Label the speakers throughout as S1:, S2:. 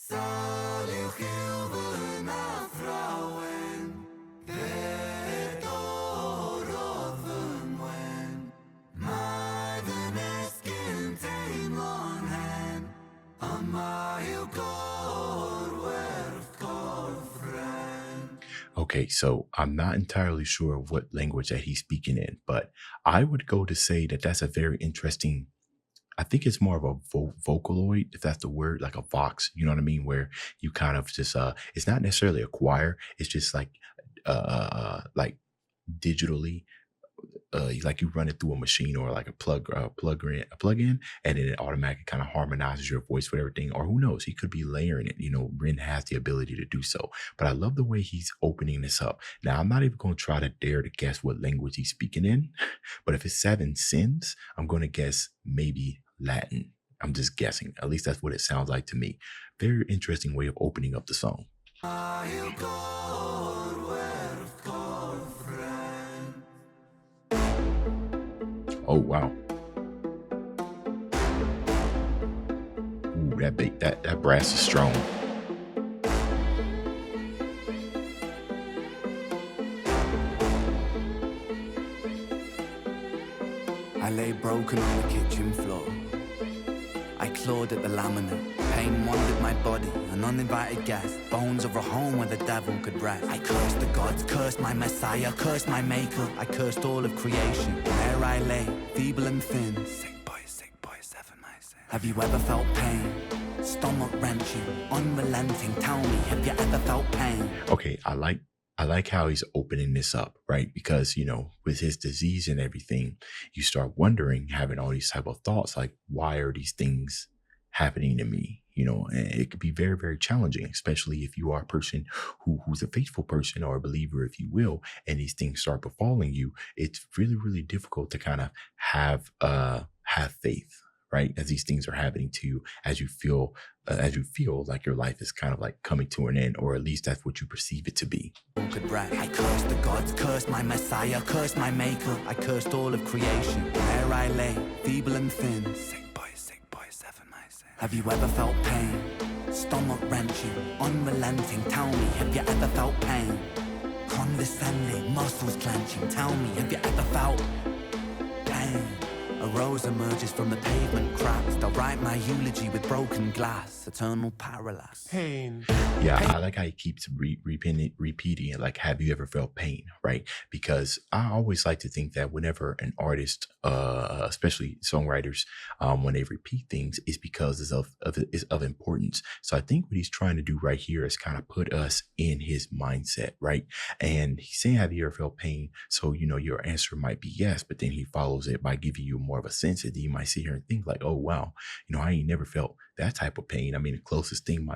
S1: Zal uw gilven afrouwen, het oorloven wen, maar de nest kind een hen, aan mij uw kor werft friend.
S2: Okay, so I'm not entirely sure what language that he's speaking in, but I would go to say that that's a very interesting. I think it's more of a vocaloid, if that's the word, like a vox. You know what I mean? Where you kind of just it's not necessarily a choir. It's just like digitally, like you run it through a machine or like a plug in, and then it automatically kind of harmonizes your voice with everything. Or who knows? He could be layering it. You know, Rin has the ability to do so. But I love the way he's opening this up. Now I'm not even going to try to dare to guess what language he's speaking in, but if it's seven sins, I'm going to guess maybe Latin. I'm just guessing. At least that's what it sounds like to me. Very interesting way of opening up the song.
S1: Uw kor werft friend.
S2: Oh wow. Ooh, that brass is strong.
S1: I lay broken on the kitchen floor. I clawed at the laminate. Pain wandered my body, an uninvited guest. Bones of a home where the devil could rest. I cursed the gods, cursed my messiah, cursed my maker. I cursed all of creation. There I lay, feeble and thin. Sick boy, seven my sin. Have you ever felt pain? Stomach wrenching, unrelenting. Tell me, have you ever felt pain?
S2: Okay, I like how he's opening this up, right? Because, with his disease and everything, you start wondering, having all these type of thoughts, like, why are these things happening to me? And it could be very, very challenging, especially if you are a person who's a faithful person or a believer, if you will, and these things start befalling you. It's really, really difficult to kind of have faith, right? As these things are happening to you, as you feel like your life is kind of like coming to an end, or at least that's what you perceive it to be.
S1: I cursed the gods, cursed my messiah, cursed my maker. I cursed all of creation. There I lay, feeble and thin. Sick boy, seven my sin. Have you ever felt pain? Stomach wrenching, unrelenting. Tell me, have you ever felt pain? Condescending, muscles clenching. Tell me, have you ever felt pain? A rose emerges from the pavement cracks. They'll write my eulogy with broken glass. Eternal parallax.
S3: Pain.
S2: Yeah, I like how he keeps repeating it, like, have you ever felt pain, right? Because I always like to think that whenever an artist, especially songwriters, when they repeat things, is because it's of importance. So I think what he's trying to do right here is kind of put us in his mindset, right? And he's saying, have you ever felt pain? So, your answer might be yes, but then he follows it by giving you more of a sense that you might sit here and think like, oh, wow, I ain't never felt that type of pain. I mean, the closest thing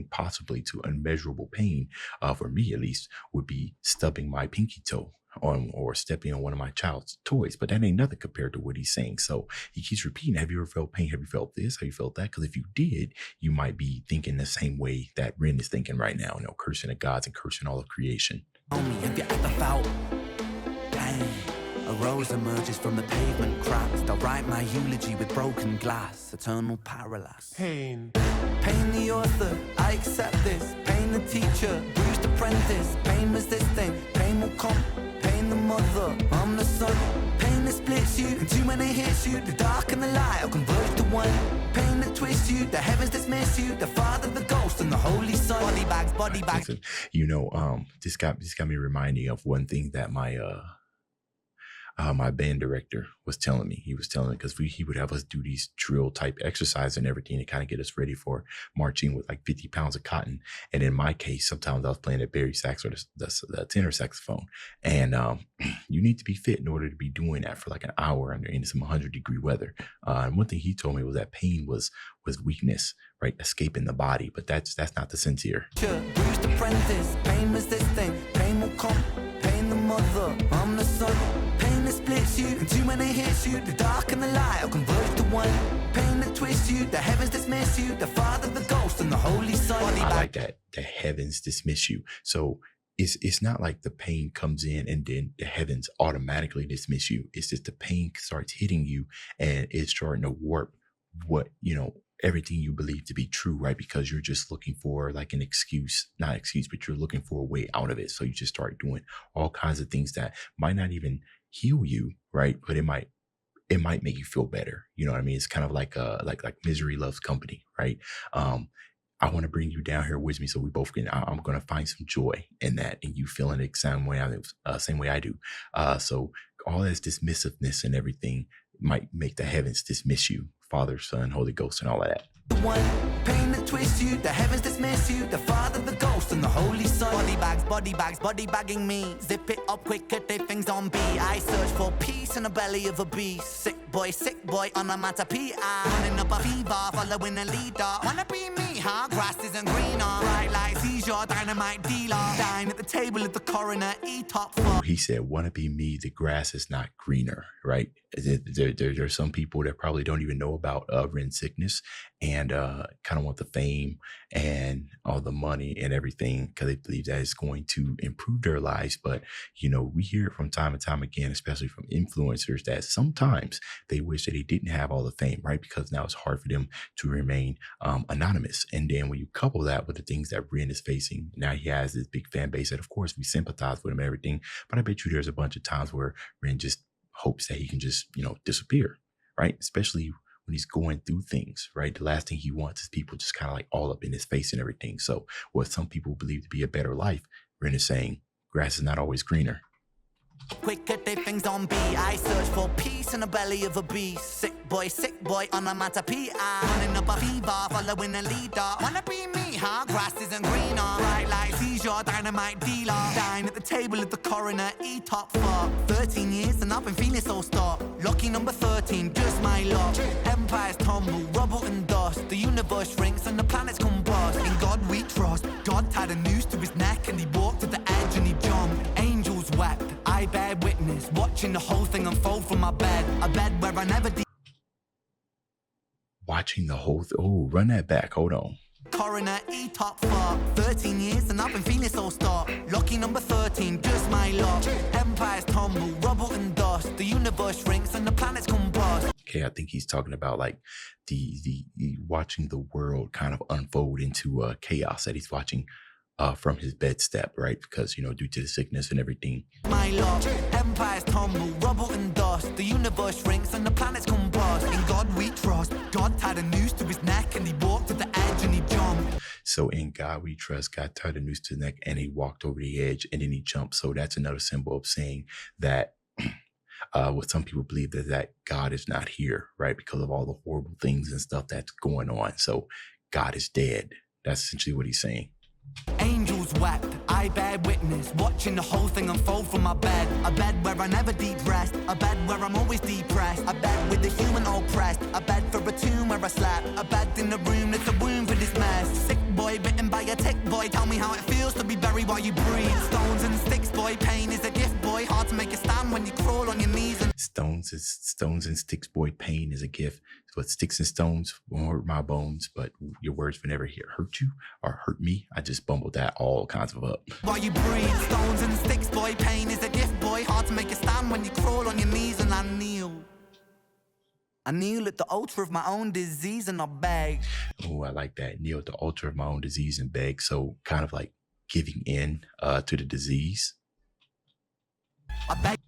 S2: possibly to unmeasurable pain, for me at least, would be stubbing my pinky toe on or stepping on one of my child's toys. But that ain't nothing compared to what he's saying. So he keeps repeating, have you ever felt pain? Have you felt this? Have you felt that? Because if you did, you might be thinking the same way that Ren is thinking right now, cursing the gods and cursing all of creation.
S1: Tell me, have you ever felt pain? A rose emerges from the pavement cracks. They'll write my eulogy with broken glass. Eternal parallax.
S3: Pain.
S1: Pain the author, I accept this. Pain the teacher, bruised apprentice. Pain resisting, pain will come. Pain the mother, I'm the son. Pain that splits you, and too many hits you. The dark and the light will converge to one. Pain that twists you, the heavens dismiss you. The Father, the Ghost, and the Holy Son. Body bags.
S2: Listen, this got me reminding of one thing that my band director was telling me. He was telling me because he would have us do these drill type exercises and everything to kind of get us ready for marching with like 50 pounds of cotton. And in my case, sometimes I was playing the bari sax or the tenor saxophone. And you need to be fit in order to be doing that for like an hour in some 100-degree weather. And one thing he told me was that pain was weakness, right? Escaping the body. But that's not the sense here.
S1: Bruised apprentice, pain resisting, pain will come. Pain the mother, I'm the son. Pain that splits you, and too many hits you. The dark and the light will converge to one. Pain that twists you, the heavens dismiss you. The Father, the Ghost, and the Holy Son.
S2: I like that. The heavens dismiss you. So it's not like the pain comes in and then the heavens automatically dismiss you. It's just the pain starts hitting you and it's starting to warp what everything you believe to be true, right? Because you're just looking for like an excuse, not excuse, but you're looking for a way out of it. So you just start doing all kinds of things that might not even heal you, right? But it might make you feel better. You know what I mean? It's kind of like like misery loves company, right? I want to bring you down here with me so we both can. I'm going to find some joy in that, and you feeling the same way I do. So all this dismissiveness and everything might make the heavens dismiss you, Father, Son, Holy Ghost, and all of that.
S1: The one pain that twists you, the heavens dismiss you, the Father, the Ghost, and the Holy Son. Body bags, body bagging me. Zip it up quick, get their things on B. I search for peace in the belly of a beast. Sick boy, on a matapia. Running up a fever, following a leader. Wanna be me, huh? Grass isn't greener. Bright light, seizure, dynamite dealer. Dine at the table of the coroner, eat top for.
S2: He said, "Want to be me? The grass is not greener." Right? There are some people that probably don't even know about Ren sickness and kind of want the fame and all the money and everything because they believe that it's going to improve their lives. But we hear it from time and time again, especially from influencers, that sometimes they wish that they didn't have all the fame, right? Because now it's hard for them to remain anonymous. And then when you couple that with the things that Ren is facing, now he has this big fan base that, of course, we sympathize with him and everything. But I bet you there's a bunch of times where Ren just hopes that he can just, disappear, right? Especially when he's going through things, right? The last thing he wants is people just kind of like all up in his face and everything. So what some people believe to be a better life, Ren is saying, grass is not always greener.
S1: Quick, get their things on B. I search for peace in the belly of a beast. Sick boy, on a matapia. Running up a fever, following a leader. Wanna be me, huh? Grass isn't greener. Bright light, seizure, dynamite dealer. Dine at the table of the coroner, eat top for 13 years and I've been feeling so stark. Lucky number 13, just my luck. Empires tumble, rubble and dust. The universe shrinks and the planets combust. In God we trust. God tied a noose to his neck and he walked to the edge and he jumped. Angels wept. I bear witness, watching the whole thing unfold from my bed. A bed where I never did.
S2: Watching the whole oh, run that back. Hold on.
S1: Coroner, top for 13 years and I've been feeling so stark. Lucky number 13, just my luck. Empires tumble, rubble and dust. The universe shrinks and the planets combust.
S2: Okay, I think he's talking about like the watching the world kind of unfold into chaos that he's watching from his bedstep, right? Because, due to the sickness and everything.
S1: My luck, empires tumble, rubble and dust. The universe shrinks and the planets combust. In God we trust. God tied a noose to his neck and he walked to the edge and he jumped.
S2: So in God we trust. God tied a noose to his neck and he walked over the edge and then he jumped. So that's another symbol of saying that what some people believe that God is not here, right? Because of all the horrible things and stuff that's going on. So God is dead. That's essentially what he's saying.
S1: Angels wept, I bear witness, watching the whole thing unfold from my bed. A bed where I never deep rest, a bed where I'm always depressed. A bed with the human oppressed, a bed for a tomb where I slept. A bed in the room that's a womb for this mess. Sick boy bitten by a tick boy, tell me how it feels to be buried while you breathe. Stones and sticks boy, pain is a gift boy, hard to make a stand when you crawl on your knees. And
S2: stones and sticks boy, pain is a gift. What sticks and stones won't hurt my bones, but your words will never hurt you or hurt me. I just bumbled that all kinds of up.
S1: While you breathe, stones and sticks, boy, pain is a gift, boy. Hard to make a stand when you crawl on your knees and I kneel. I kneel at the altar of my own disease and I beg.
S2: Oh, I like that. Kneel at the altar of my own disease and beg. So kind of like giving in to the disease.
S1: I beg.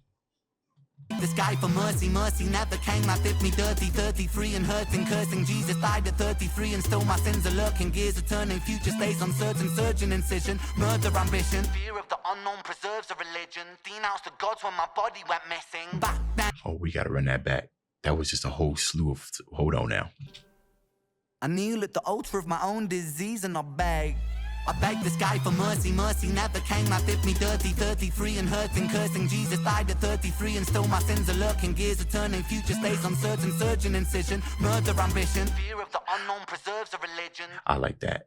S1: This guy for mercy never came. I dipped me dirty, 33 and hurting, cursing. Jesus died at 33 and still my sins are lurking. Gears are turning, future stays uncertain. Surgeon incision, murder ambition. Fear of the unknown preserves a religion. Denounced the gods when my body went missing. Back then.
S2: Oh, we gotta run that back. That was just a whole slew of. Hold on now.
S1: I kneel at the altar of my own disease and I beg. I beg this guy for mercy never came. I dipped me dirty, 33 and hurting, cursing. Jesus died at 33 and still my sins are lurking. Gears are turning, future stays uncertain. Surgeon incision, murder ambition. Fear of the unknown preserves a religion.
S2: I like that.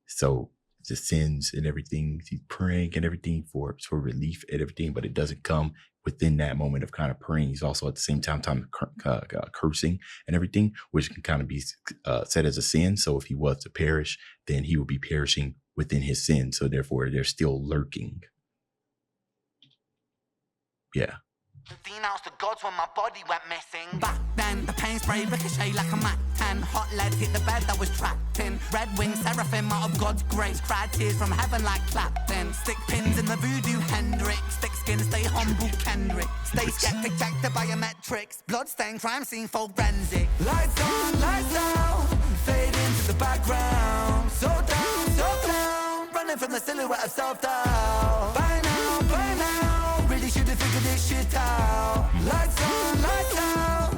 S2: So the sins and everything, he's praying and everything for relief and everything, but it doesn't come within that moment of kind of praying. He's also at the same time cursing and everything, which can kind of be said as a sin. So if he was to perish, then he would be perishing within his sin. So therefore they're still lurking. Yeah.
S1: Denounced the gods when my body went missing. Back then the pain spray ricochet like a mat 10. Hot lead hit the bed that was trapped in. Red wing seraphim out of God's grace. Cried tears from heaven like Clapton. Stick pins in the voodoo Hendrix. Thick skin, stay humble Kendrick. Stay skeptic, check the biometrics. Bloodstained crime scene forensic. Lights on, lights out. Fade into the background. So down, running from the silhouette of self-doubt. By now, really should have figured this shit out. Lights on, lights out.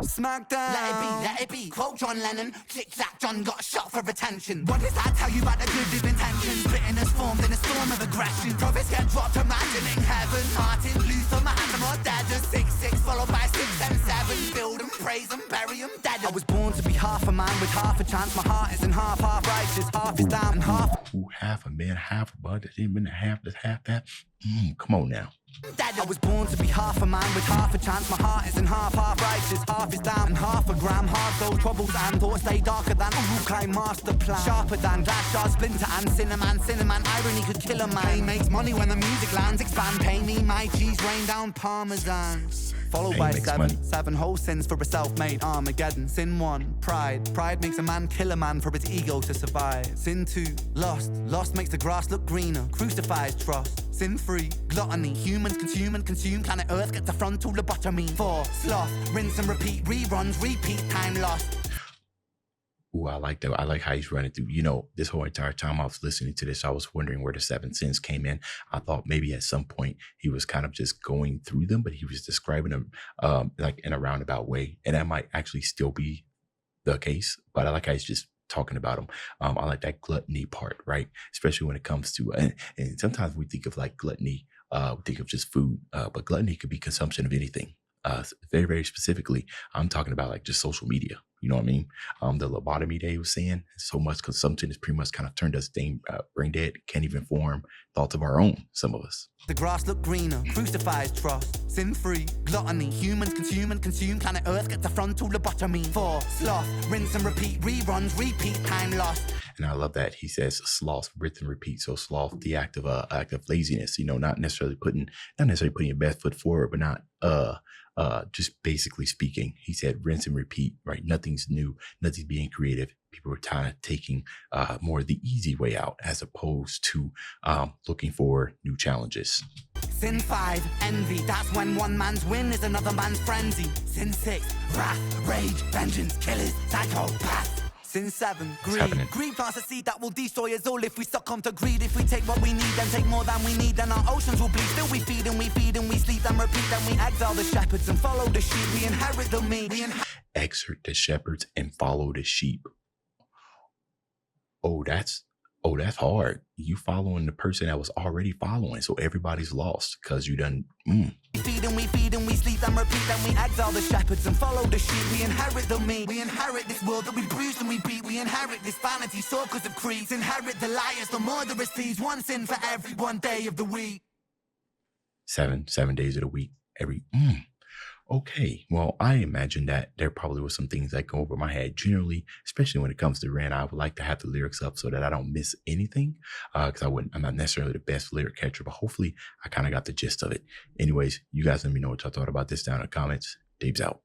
S1: Smackdown. Let it be. Quote John Lennon. Click-clack, John got shot for attention. What does that tell you about the good of intentions? Bitterness formed in a storm of aggression. Prophets get dropped, imagining heaven. Martin Luther, Mahatma, or dead. 6-6 followed by 6 and 7. Build them, praise them, bury them, dead. I was born to be half a man with half a chance. My heart isn't half righteous. Half is down and half.
S2: Ooh, half a man, half a bud. That ain't been a half this, half that. Come on now.
S1: Dad, I was born to be half a man with half a chance. My heart isn't half righteous. Half is down and half a gram. Half those troubles and thoughts stay darker than Urukai master plan. Sharper than glass shard, splinter and cinnamon. Irony could kill a man. Pain makes money when the music lands. Expand, pay me my cheese, rain down parmesan. Followed by seven whole sins for a self-made Armageddon. Sin 1, pride. Pride makes a man kill a man for his ego to survive. Sin 2, lust makes the grass look greener. Crucifies trust. Sin 3, gluttony. Humans consume and consume. Planet Earth gets a frontal lobotomy. 4, sloth. Rinse and repeat. Reruns, repeat, time lost.
S2: Ooh, I like that. I like how he's running through. This whole entire time I was listening to this, I was wondering where the 7 sins came in. I thought maybe at some point he was kind of just going through them, but he was describing them like in a roundabout way. And that might actually still be the case, but I like how he's just talking about them. I like that gluttony part, right? Especially when it comes to, and sometimes we think of like gluttony, we think of just food, but gluttony could be consumption of anything. Very, very specifically, I'm talking about like just social media. You know what I mean? The lobotomy they was saying, so much consumption has pretty much kind of turned us brain dead, can't even form thoughts of our own, some of us.
S1: The grass look greener, crucifies trust. Sin 3, gluttony. Humans consume and consume. Planet Earth gets a frontal lobotomy. 4, sloth. Rinse and repeat. Reruns, repeat, time lost.
S2: And I love that he says sloth, rinse and repeat. So sloth, the act of laziness. Not necessarily putting your best foot forward, but not just basically speaking. He said rinse and repeat, right? Nothing's new, nothing's being creative. People are kind of taking more of the easy way out as opposed to looking for new challenges.
S1: Sin 5, envy. That's when one man's win is another man's frenzy. Sin 6, wrath, rage, vengeance, killers, psychopath. Sin 7, greed. Greed plants a seed that will destroy us all if we succumb to greed. If we take what we need, then take more than we need, then our oceans will bleed. Still we feed and we sleep and repeat. Then we exile the shepherds and follow the sheep. We inherit the meat.
S2: Exert the shepherds and follow the sheep. Oh, that's hard. You following the person that was already following, so everybody's lost because you done.
S1: We feed and we sleep and repeat. Then we exile the shepherds and follow the sheep. We inherit the meat. We inherit this world that we bruise and we beat. We inherit this vanity, circles of creeds. Inherit the liars, the murderous thieves. One sin for every one day of the week.
S2: 7 days of the week. Okay, well, I imagine that there probably was some things that go over my head generally, especially when it comes to Ren. I would like to have the lyrics up so that I don't miss anything, because I'm not necessarily the best lyric catcher, but hopefully I kind of got the gist of it. Anyways, you guys let me know what y'all thought about this down in the comments. Dave's out.